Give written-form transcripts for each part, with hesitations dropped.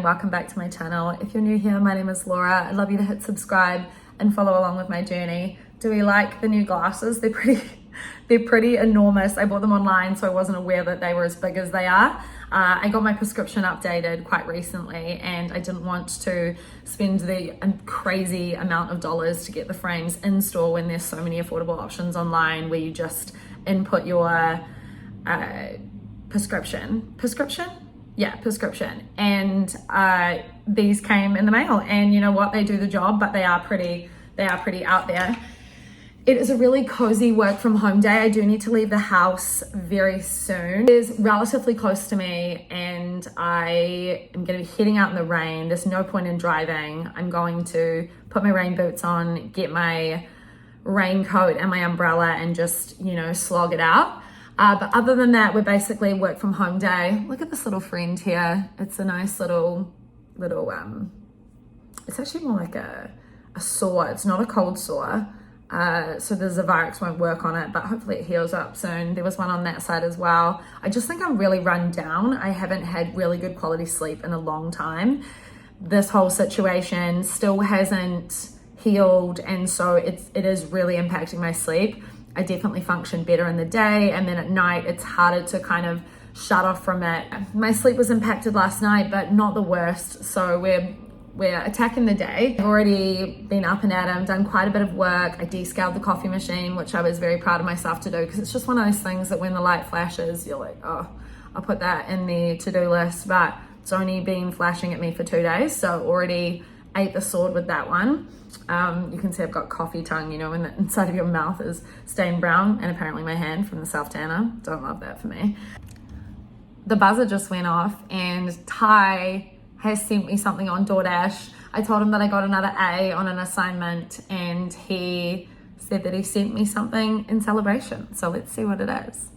and welcome back to my channel. If you're new here, my name is Laura. I'd love you to hit subscribe and follow along with my journey. Do we like the new glasses? They're pretty enormous. I bought them online, so I wasn't aware that they were as big as they are. I got my prescription updated quite recently, and I didn't want to spend the crazy amount of dollars to get the frames in store when there's so many affordable options online where you just input your prescription, and these came in the mail, and you know what, they do the job, but they are pretty out there. It is a really cozy work from home day. I do need to leave the house very soon. It is relatively close to me, and I am going to be heading out in the rain. There's no point in driving. I'm going to put my rain boots on, get my raincoat and my umbrella, and just, you know, slog it out. But other than that, we're basically work from home day. Look at this little friend here. It's a nice little, it's actually more like a sore. It's not a cold sore. So the Zavirax won't work on it, but hopefully it heals up soon. There was one on that side as well. I just think I'm really run down. I haven't had really good quality sleep in a long time. This whole situation still hasn't healed, and so it is really impacting my sleep. I definitely function better in the day, and then at night it's harder to kind of shut off from it. My sleep was impacted last night, but not the worst. So we're attacking the day. I've already been up and at 'em, done quite a bit of work. I descaled the coffee machine, which I was very proud of myself to do, because it's just one of those things that when the light flashes, you're like, oh, I'll put that in the to-do list, but it's only been flashing at me for 2 days, so already ate the sword with that one. You can see I've got coffee tongue, you know, when the inside of your mouth is stained brown, and apparently my hand from the self tanner. Don't love that for me. The buzzer just went off, and Ty has sent me something on DoorDash. I told him that I got another A on an assignment, and he said that he sent me something in celebration. So let's see what it is.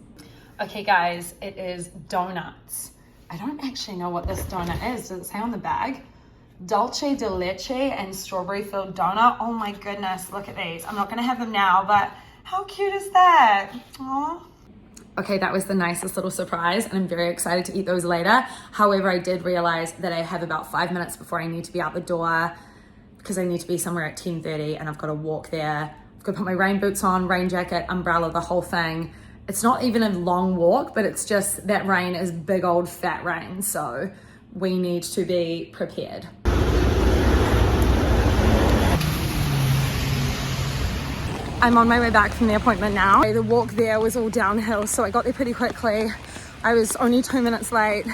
Okay guys, it is donuts. I don't actually know what this donut is. Does it say on the bag? Dulce de leche and strawberry filled donut. Oh my goodness, look at these. I'm not gonna have them now, but how cute is that? Aww. Okay, that was the nicest little surprise, and I'm very excited to eat those later. However, I did realize that I have about 5 minutes before I need to be out the door, because I need to be somewhere at 10:30, and I've got to walk there. I've got to put my rain boots on, rain jacket, umbrella, the whole thing. It's not even a long walk, but it's just that rain is big old fat rain, so we need to be prepared. I'm on my way back from the appointment now. The walk there was all downhill, so I got there pretty quickly. I was only 2 minutes late,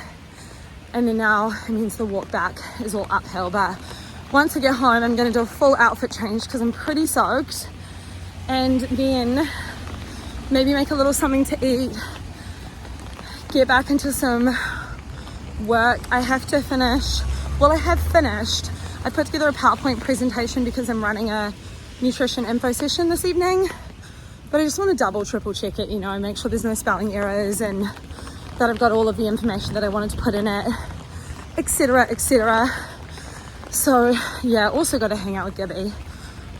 and then now it means the walk back is all uphill. But once I get home, I'm gonna do a full outfit change because I'm pretty soaked, and then maybe make a little something to eat, get back into some work. I have to finish, well, I have finished. I put together a PowerPoint presentation because I'm running a nutrition info session this evening, but I just want to triple check it, you know, make sure there's no spelling errors and that I've got all of the information that I wanted to put in it, etc. So yeah, also got to hang out with Gibby,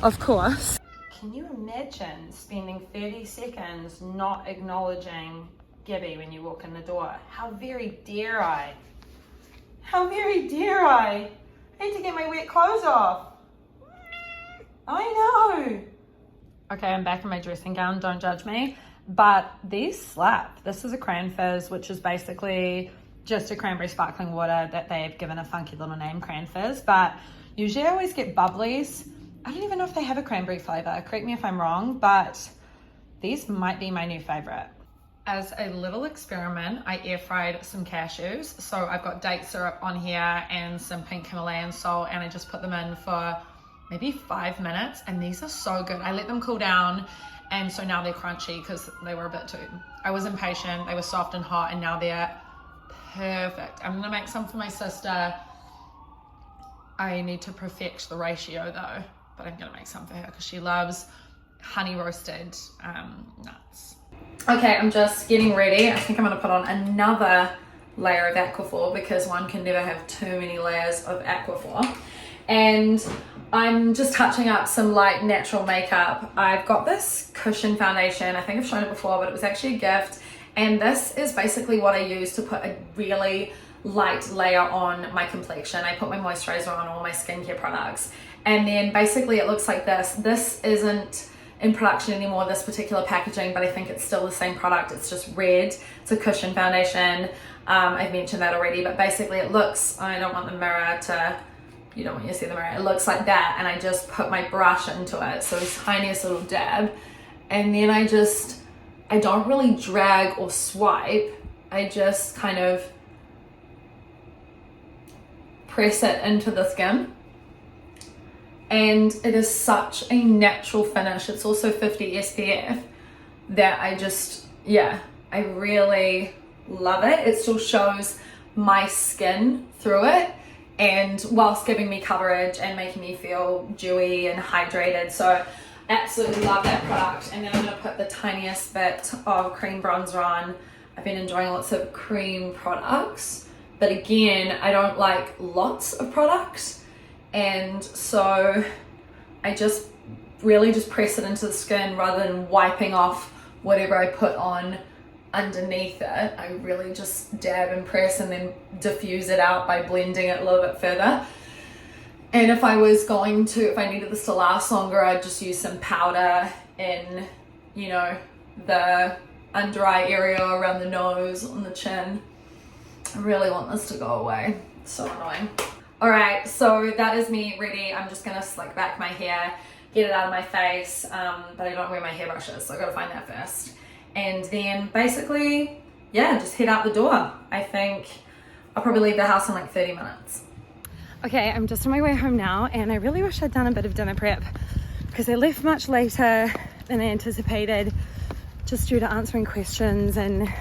of course. Can you imagine spending 30 seconds not acknowledging Gibby when you walk in the door? How very dare I? How very dare I? I need to get my wet clothes off. I know. Okay, I'm back in my dressing gown, don't judge me, but these slap. This is a cran fizz, which is basically just a cranberry sparkling water that they've given a funky little name, cran fizz, but usually I always get bubblies. I don't even know if they have a cranberry flavor, correct me if I'm wrong, but these might be my new favorite. As a little experiment, I air fried some cashews. So I've got date syrup on here and some pink Himalayan salt, and I just put them in for maybe 5 minutes, and these are so good. I let them cool down, and so now they're crunchy because they were a bit too, I was impatient. They were soft and hot, and now they're perfect. I'm gonna make some for my sister. I need to perfect the ratio though, but I'm gonna make some for her because she loves honey roasted nuts. Okay, I'm just getting ready. I think I'm gonna put on another layer of Aquaphor because one can never have too many layers of Aquaphor. And I'm just touching up some light natural makeup. I've got this cushion foundation. I think I've shown it before, but it was actually a gift. And this is basically what I use to put a really light layer on my complexion. I put my moisturizer on all my skincare products, and then basically it looks like this. This isn't in production anymore, this particular packaging, but I think it's still the same product. It's just red. It's a cushion foundation. I've mentioned that already, but basically it looks, I don't want the mirror to, you don't want you to see the mirror. It looks like that, and I just put my brush into it, so this tiniest little dab, and then I don't really drag or swipe. I just kind of press it into the skin, and it is such a natural finish. It's also 50 SPF that I really love it. It still shows my skin through it, and whilst giving me coverage and making me feel dewy and hydrated. So absolutely love that product. And then I'm going to put the tiniest bit of cream bronzer on. I've been enjoying lots of cream products, but again, I don't like lots of products, and so I just really just press it into the skin rather than wiping off whatever I put on underneath it. I really just dab and press and then diffuse it out by blending it a little bit further. And if I needed this to last longer, I'd just use some powder in, the under eye area, around the nose, on the chin. I really want this to go away. It's so annoying. All right, so that is me ready. I'm just gonna slick back my hair, get it out of my face, but I don't wear my hairbrushes, so I gotta find that first. And then basically, just head out the door. I think I'll probably leave the house in like 30 minutes. Okay, I'm just on my way home now, and I really wish I'd done a bit of dinner prep because I left much later than I anticipated, just due to answering questions and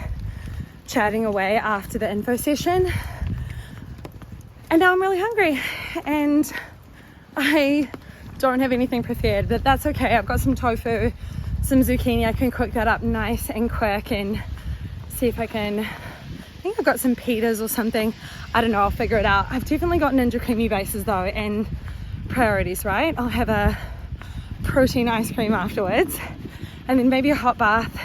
chatting away after the info session. And now I'm really hungry, and I don't have anything prepared, but that's okay. I've got some tofu, some zucchini. I can cook that up nice and quick and see if I think I've got some pitas or something. I don't know, I'll figure it out. I've definitely got Ninja Creamy bases though, and priorities, right? I'll have a protein ice cream afterwards, and then maybe a hot bath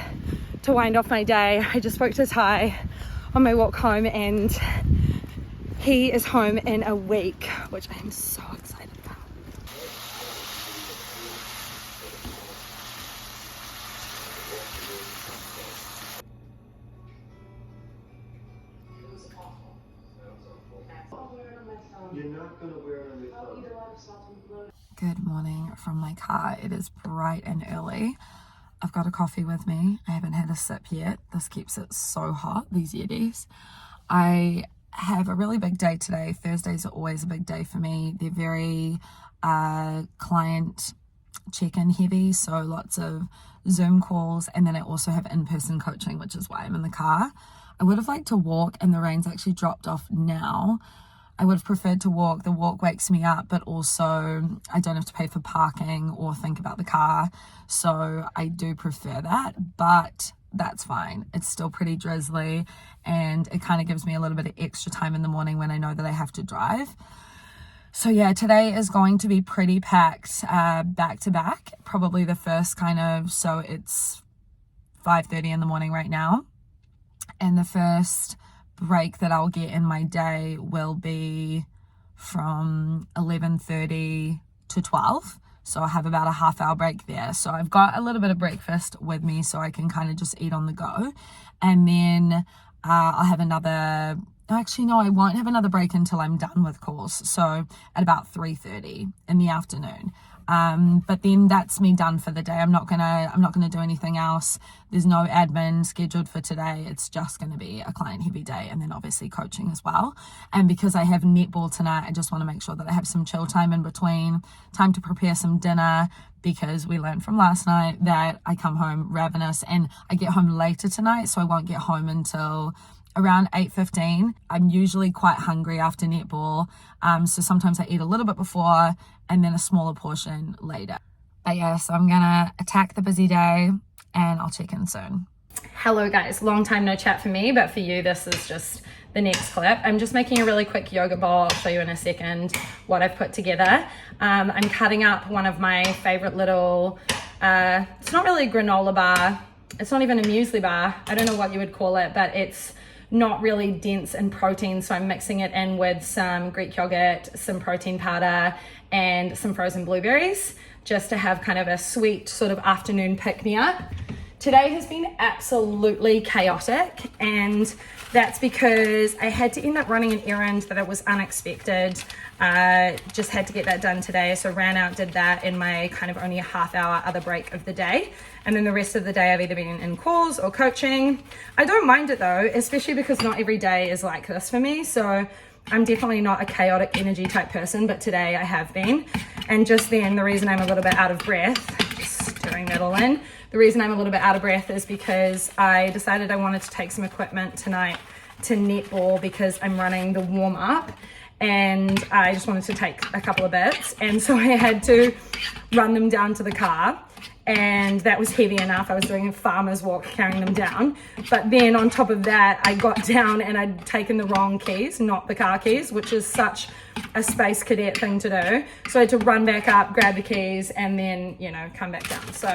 to wind off my day. I just spoke to Ty on my walk home, and he is home in a week, which I am so excited about. You're not gonna wear it on your phone. Good morning from my car. It is bright and early. I've got a coffee with me. I haven't had a sip yet. This keeps it so hot, these Yetis. I have a really big day today. Thursdays are always a big day for me. They're very client check-in heavy, so lots of Zoom calls, and then I also have in-person coaching, which is why I'm in the car. I would have liked to walk, and the rain's actually dropped off now. I would have preferred to walk. The walk wakes me up, but also I don't have to pay for parking or think about the car, so I do prefer that, but that's fine. It's still pretty drizzly, and it kind of gives me a little bit of extra time in the morning when I know that I have to drive. So yeah, today is going to be pretty packed, back to back, probably the first so it's 5:30 in the morning right now, and the first break that I'll get in my day will be from 11:30 to 12. So I have about a half-hour break there. So I've got a little bit of breakfast with me so I can kind of just eat on the go. And then I'll have I won't have another break until I'm done with calls. So at about 3:30 in the afternoon. But then that's me done for the day. I'm not gonna do anything else. There's no admin scheduled for today. It's just gonna be a client heavy day, and then obviously coaching as well. And because I have netball tonight, I just want to make sure that I have some chill time in between, time to prepare some dinner, because we learned from last night that I come home ravenous, and I get home later tonight, so I won't get home until around 8:15. I'm usually quite hungry after netball, so sometimes I eat a little bit before and then a smaller portion later. But yeah, so I'm gonna attack the busy day, and I'll check in soon. Hello guys, long time no chat for me, but for you this is just the next clip. I'm just making a really quick yoga bowl. I'll show you in a second what I've put together. I'm cutting up one of my favorite little, it's not really a granola bar, it's not even a muesli bar, I don't know what you would call it, but it's not really dense in protein. So I'm mixing it in with some Greek yogurt, some protein powder, and some frozen blueberries, just to have kind of a sweet sort of afternoon pick-me-up. Today has been absolutely chaotic, and that's because I had to end up running an errand that was unexpected. Just had to get that done today, so ran out, did that in my kind of only a half hour other break of the day. And then the rest of the day I've either been in calls or coaching. I don't mind it though, especially because not every day is like this for me. So I'm definitely not a chaotic energy type person, but today I have been. And just then, the reason I'm a little bit out of breath, just stirring that all in, the reason I'm a little bit out of breath is because I decided I wanted to take some equipment tonight to netball because I'm running the warm up, and I just wanted to take a couple of bits. And so I had to run them down to the car, and that was heavy enough. I was doing a farmer's walk carrying them down. But then on top of that, I got down and I'd taken the wrong keys, not the car keys, which is such a space cadet thing to do. So I had to run back up, grab the keys, and then, you know, come back down. So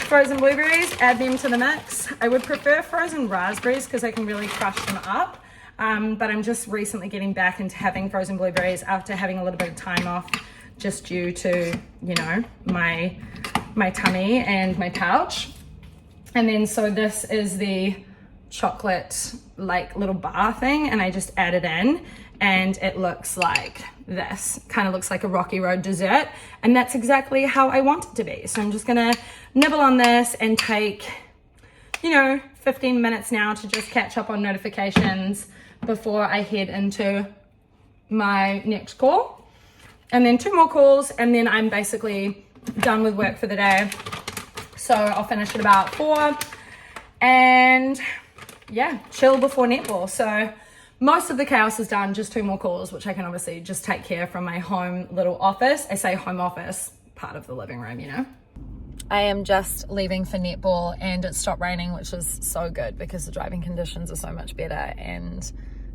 frozen blueberries, add them to the mix. I would prefer frozen raspberries because I can really crush them up. But I'm just recently getting back into having frozen blueberries after having a little bit of time off, just due to, you know, my tummy and my pouch. And then so this is the chocolate like little bar thing, and I just add it in, and it looks like this. Kind of looks like a Rocky Road dessert, and that's exactly how I want it to be. So I'm just gonna nibble on this and take, you know, 15 minutes now to just catch up on notifications before I head into my next call, and then 2 more calls, and then I'm basically done with work for the day. So I'll finish at about 4, and yeah, chill before netball. So most of the chaos is done, just 2 more calls, which I can obviously just take care from my home little office. I say home office, part of the living room, you know. I am just leaving for netball, and it stopped raining, which is so good because the driving conditions are so much better and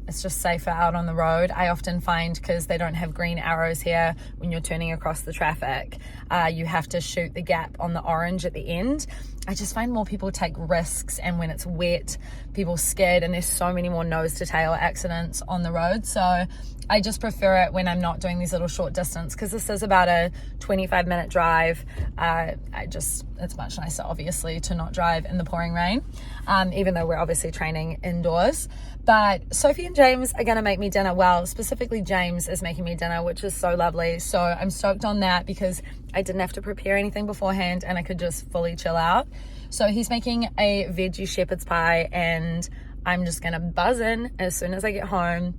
it's just safer out on the road. I often find, because they don't have green arrows here when you're turning across the traffic, you have to shoot the gap on the orange at the end. I just find more people take risks, and when it's wet, people skid, and there's so many more nose to tail accidents on the road. So I just prefer it when I'm not doing these little short distance, because this is about a 25-minute drive. It's much nicer, obviously, to not drive in the pouring rain, even though we're obviously training indoors. But Sophie and James are going to make me dinner. Well, specifically James is making me dinner, which is so lovely. So I'm stoked on that because I didn't have to prepare anything beforehand and I could just fully chill out. So he's making a veggie shepherd's pie, and I'm just going to buzz in as soon as I get home.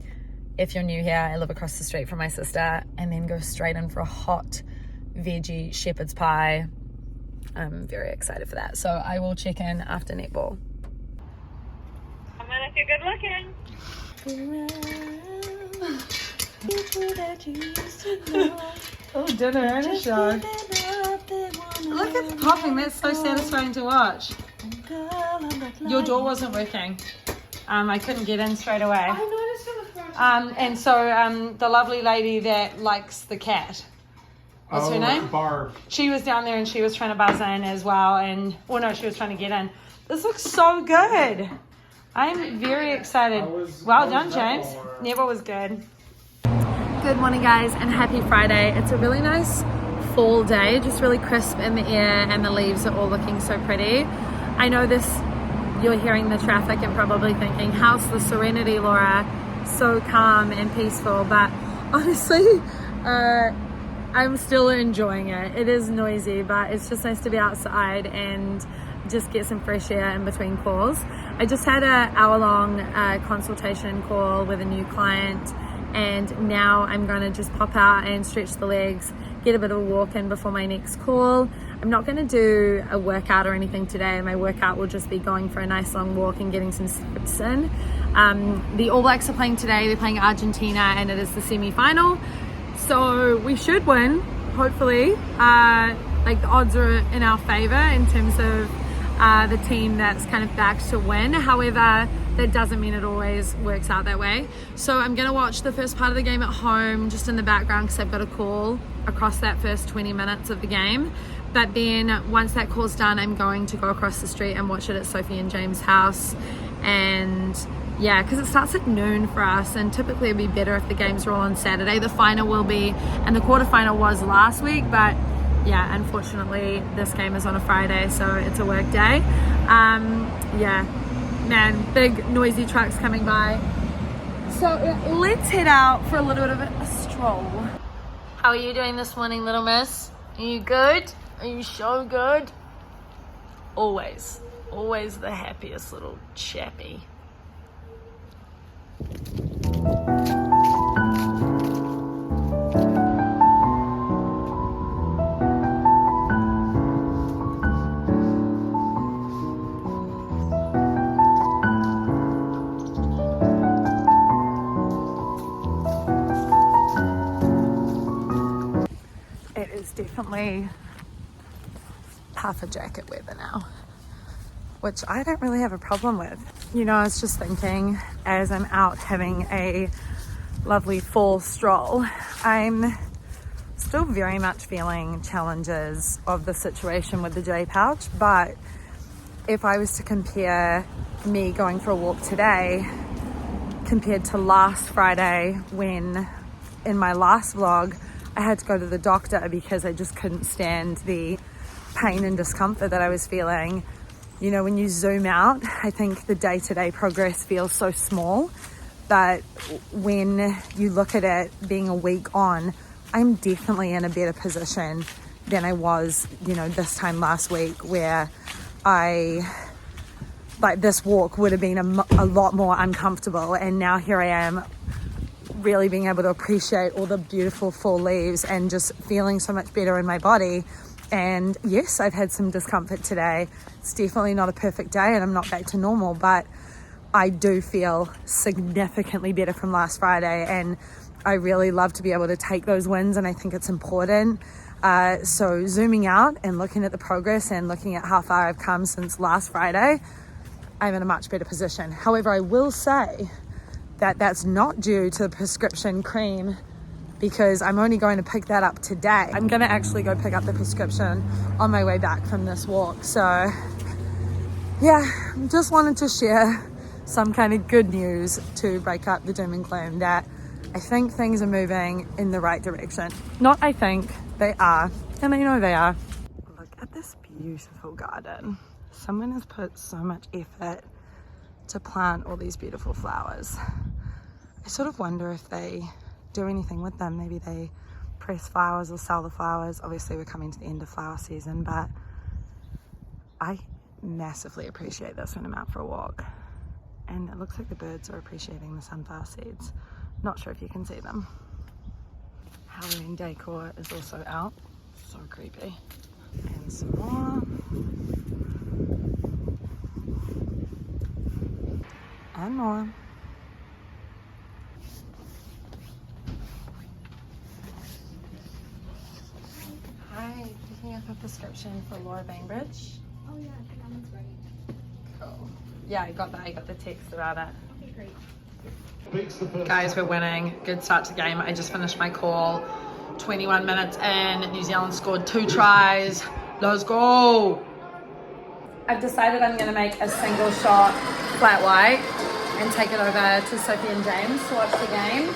If you're new here, I live across the street from my sister, and then go straight in for a hot veggie shepherd's pie. I'm very excited for that. So I will check in after netball. Come on, if you're good looking. Oh, dinner and a show. Look at the popping. That's so satisfying to watch. Your door wasn't working. I couldn't get in straight away. I noticed it the first time. And so the lovely lady that likes the cat, what's her name? Barb. She was down there and she was trying to buzz in as well. And, well, no, she was trying to get in. This looks so good. I'm very excited. Well done, James. Never was good. Good morning, guys, and happy Friday. It's a really nice fall day, just really crisp in the air, and the leaves are all looking so pretty. I know this, you're hearing the traffic and probably thinking, how's the serenity, Laura? So calm and peaceful, but honestly, I'm still enjoying it. It is noisy, but it's just nice to be outside and just get some fresh air in between calls. I just had an hour-long consultation call with a new client, and now I'm going to just pop out and stretch the legs, get a bit of a walk in before my next call. I'm not going to do a workout or anything today. My workout will just be going for a nice long walk and getting some steps in. The All Blacks are playing today. They're playing Argentina, and it is the semi-final. So we should win, hopefully. Like, the odds are in our favor in terms of the team that's kind of backed to win. However, that doesn't mean it always works out that way. So I'm going to watch the first part of the game at home, just in the background, because I've got a call across that first 20 minutes of the game. But then once that call's done, I'm going to go across the street and watch it at Sophie and James' house. And yeah, because it starts at noon for us, and typically it'd be better if the games were all on Saturday. The final will be, and the quarterfinal was last week, but yeah, unfortunately this game is on a Friday, so it's a work day. Yeah, man, big noisy trucks coming by. So let's head out for a little bit of a stroll. How are you doing this morning, little miss? Are you good? Are you so good? Always the happiest little chappy. It is definitely puffer jacket weather now, which I don't really have a problem with. You know, I was just thinking as I'm out having a lovely fall stroll, I'm still very much feeling challenges of the situation with the J pouch, but if I was to compare me going for a walk today compared to last Friday, when in my last vlog I had to go to the doctor because I just couldn't stand the pain and discomfort that I was feeling. You know, when you zoom out, I think the day-to-day progress feels so small, but when you look at it being a week on, I'm definitely in a better position than I was, you know, this time last week, where this walk would have been a lot more uncomfortable, and now here I am really being able to appreciate all the beautiful fall leaves and just feeling so much better in my body. And yes, I've had some discomfort today. It's definitely not a perfect day and I'm not back to normal, but I do feel significantly better from last Friday, and I really love to be able to take those wins, and I think it's important. So zooming out and looking at the progress and looking at how far I've come since last Friday, I'm in a much better position. However, I will say that that's not due to the prescription cream, because I'm only going to pick that up today. I'm going to actually go pick up the prescription on my way back from this walk. So yeah, just wanted to share some kind of good news to break up the doom and gloom, that I think things are moving in the right direction. Not I think, they are, and I know they are. Look at this beautiful garden. Someone has put so much effort to plant all these beautiful flowers. I sort of wonder if they do anything with them. Maybe they press flowers or sell the flowers. Obviously we're coming to the end of flower season, but I massively appreciate this when I'm out for a walk. And it looks like the birds are appreciating the sunflower seeds. Not sure if you can see them. Halloween decor is also out. So creepy. And some more. And more. Hi, picking up a prescription for Laura Bainbridge. Oh yeah, that one's ready. Cool. Yeah, I got that. I got the text about it. Okay, great. Guys, we're winning. Good start to the game. I just finished my call. 21 minutes in. New Zealand scored 2 tries. Let's go. I've decided I'm going to make a single shot flat white and take it over to Sophie and James to watch the game.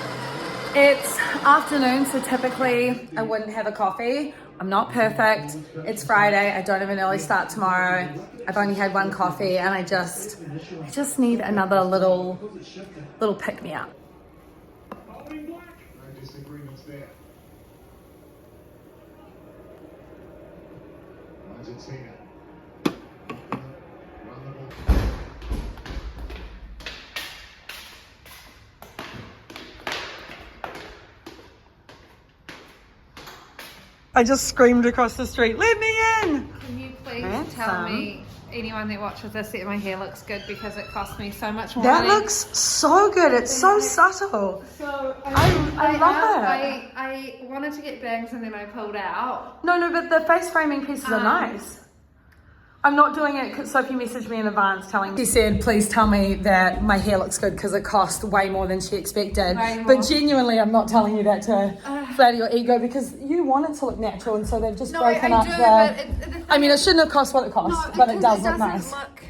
It's afternoon, so typically I wouldn't have a coffee. I'm not perfect. It's Friday. I don't have an early start tomorrow. I've only had 1 coffee, and I just need another little pick me up. I just screamed across the street, "Let me in!" Can you please Handsome. tell me, anyone that watches this, that my hair looks good, because it cost me so much more That money. looks so good. It's so subtle. So I love it. I wanted to get bangs and then I pulled out. No, but the face framing pieces are nice. I'm not doing it because Sophie messaged me in advance telling me. She said, please tell me that my hair looks good because it cost way more than she expected. But genuinely, I'm not telling you that to flatter your ego, because you want it to look natural, and so they've just broken up the... I mean, it shouldn't have cost what it cost, but it does look nice. Look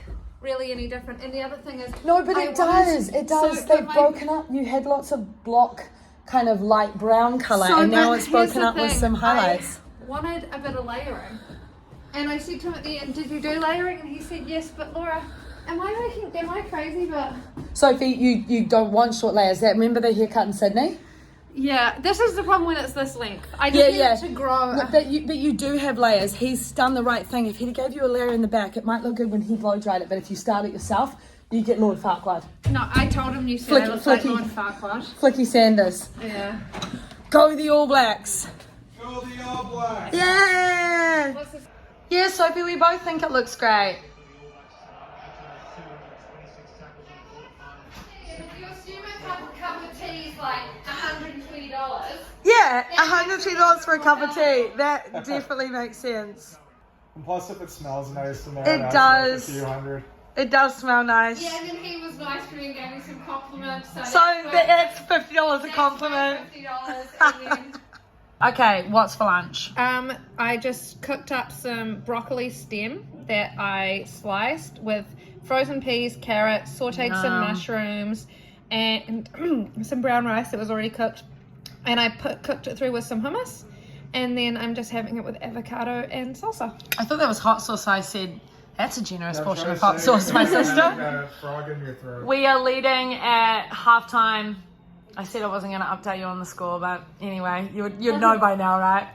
really any different. And the other thing is... No, but it does. They've broken up. You had lots of block kind of light brown colour, and now it's broken up with some highlights. I wanted a bit of layering. And I said to him at the end, did you do layering? And he said, yes, but Laura, am I crazy? But Sophie, you don't want short layers. Remember the haircut in Sydney? yeah, this is the problem when it's this length. I just need it to grow. No, but you do have layers. He's done the right thing. If he gave you a layer in the back, it might look good when he blow dried it. But if you start it yourself, you get Lord Farquaad. No, I told him you said I looked like Lord Farquaad. Flicky Sanders. Yeah. Go the All Blacks. Go the All Blacks. Yeah. What's this? Yeah, Sophie, we both think it looks great. You assume a cup of tea is like $120. Yeah, $120 for a cup of tea. That definitely makes sense. And plus, if it smells nice in there, It that's does. like a few hundred. It does smell nice. Yeah, and then he was nice to me and gave me some compliments. So that's $50 a compliment. $50 and then... Okay, what's for lunch? I just cooked up some broccoli stem that I sliced with frozen peas, carrots, sauteed some mushrooms, and some brown rice that was already cooked. And I cooked it through with some hummus, and then I'm just having it with avocado and salsa. I thought that was hot sauce. I said, that's a generous portion of hot sauce, my sister. Got a frog in your throat. We are leading at halftime. I said I wasn't going to update you on the score, but anyway, you'd know by now, right?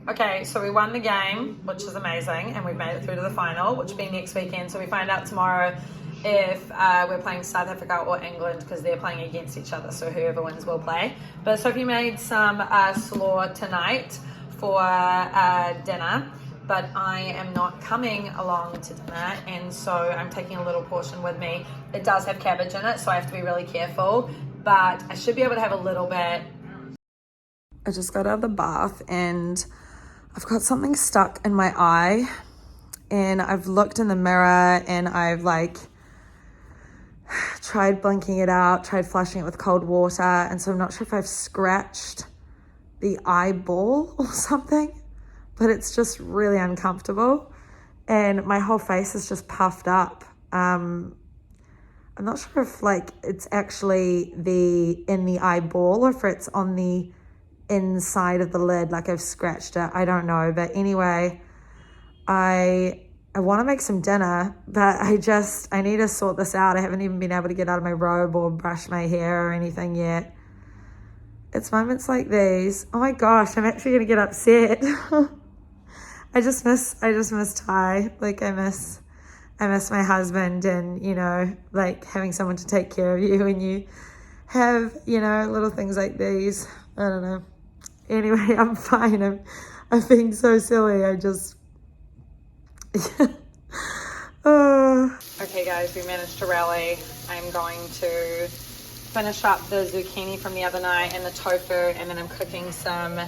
Okay, so we won the game, which is amazing, and we've made it through to the final, which will be next weekend. So we find out tomorrow if we're playing South Africa or England, because they're playing against each other, so whoever wins will play. But Sophie made some slaw tonight for dinner, but I am not coming along to dinner, and so I'm taking a little portion with me. It does have cabbage in it, so I have to be really careful, but I should be able to have a little bit. I just got out of the bath and I've got something stuck in my eye, and I've looked in the mirror and I've like tried blinking it out, tried flushing it with cold water, and so I'm not sure if I've scratched the eyeball or something, but it's just really uncomfortable and my whole face is just puffed up. I'm not sure if like it's actually in the eyeball or if it's on the inside of the lid, like I've scratched it. I don't know, but anyway, I want to make some dinner, but I need to sort this out. I haven't even been able to get out of my robe or brush my hair or anything yet. It's moments like these. Oh my gosh, I'm actually gonna get upset. I just miss Ty. Like I miss my husband, and you know, like having someone to take care of you when you have, you know, little things like these. I don't know. Anyway, I'm fine. I'm being so silly. I just Okay guys, we managed to rally. I'm going to finish up the zucchini from the other night and the tofu, and then I'm cooking some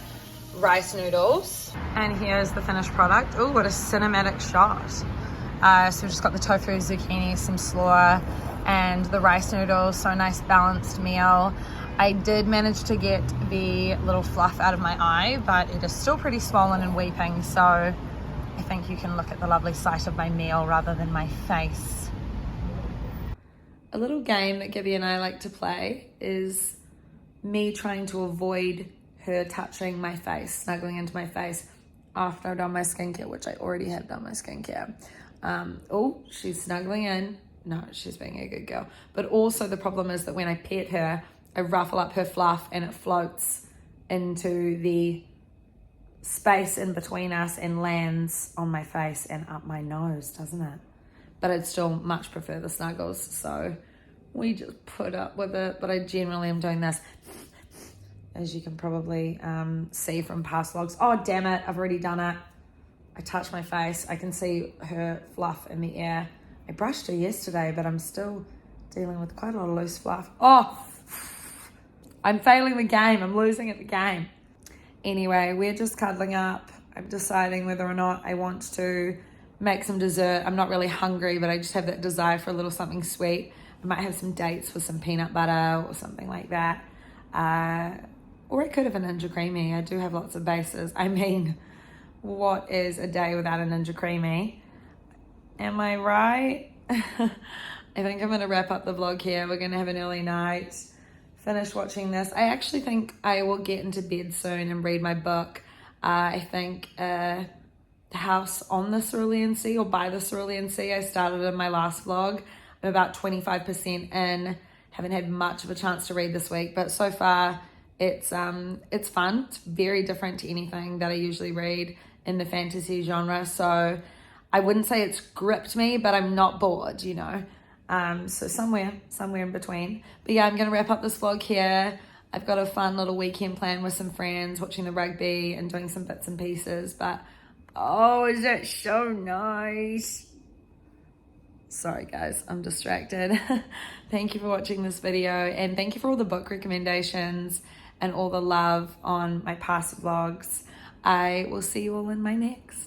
rice noodles. And here's the finished product. Oh, what a cinematic shot. So we just got the tofu, zucchini, some slaw, and the rice noodles. So a nice balanced meal. I did manage to get the little fluff out of my eye, but it is still pretty swollen and weeping. So I think you can look at the lovely sight of my meal rather than my face. A little game that Gibby and I like to play is me trying to avoid her touching my face, snuggling into my face after I've done my skincare, which I already have done my skincare. Oh, she's snuggling in. No, she's being a good girl. But also the problem is that when I pet her, I ruffle up her fluff and it floats into the space in between us and lands on my face and up my nose, doesn't it? But I'd still much prefer the snuggles, so we just put up with it. But I generally am doing this, as you can probably see from past vlogs. Oh, damn it, I've already done it. I touched my face. I can see her fluff in the air. I brushed her yesterday, but I'm still dealing with quite a lot of loose fluff. Oh, I'm failing the game. I'm losing at the game. Anyway, we're just cuddling up. I'm deciding whether or not I want to make some dessert. I'm not really hungry, but I just have that desire for a little something sweet. I might have some dates with some peanut butter or something like that. Or I could have a Ninja Creamy. I do have lots of bases. I mean, what is a day without a Ninja Creamy? Am I right? I think I'm going to wrap up the vlog here. We're going to have an early night, finish watching this. I actually think I will get into bed soon and read my book. I think House on the Cerulean Sea or by the Cerulean Sea, I started in my last vlog. I'm about 25% in, haven't had much of a chance to read this week, but so far it's fun. It's very different to anything that I usually read in the fantasy genre, so I wouldn't say it's gripped me, but I'm not bored, you know. So somewhere in between. But yeah, I'm gonna wrap up this vlog here. I've got a fun little weekend plan with some friends, watching the rugby and doing some bits and pieces, but oh, is that so nice? Sorry guys, I'm distracted. Thank you for watching this video, and thank you for all the book recommendations and all the love on my past vlogs. I will see you all in my next.